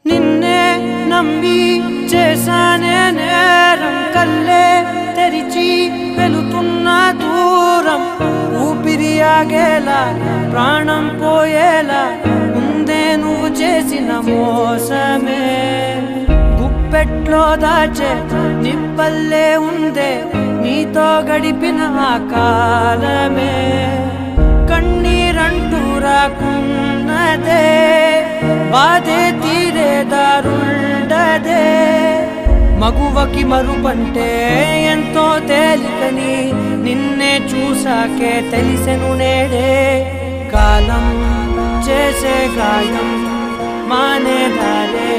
నిన్నే నమ్మి చేశానే నేరం కల్లే తెరిచి వెళుతున్న దూరం ఊపిరి ఆగేలా ప్రాణం పోయేలా ముందే నువ్వు చేసిన మోసమే గుప్పెట్లో దాచే నిప్పల్లే ఉందే నీతో గడిపిన ఆ కాలమే కన్నీరంటూ రాకున్నదే బాధే తీరే దారుండదే మగువకి మరుపంటే ఎంతో తేలికని నిన్నే చూసాకే తెలిసెను నేడే కాలం చేసే గాయం మానేదాలే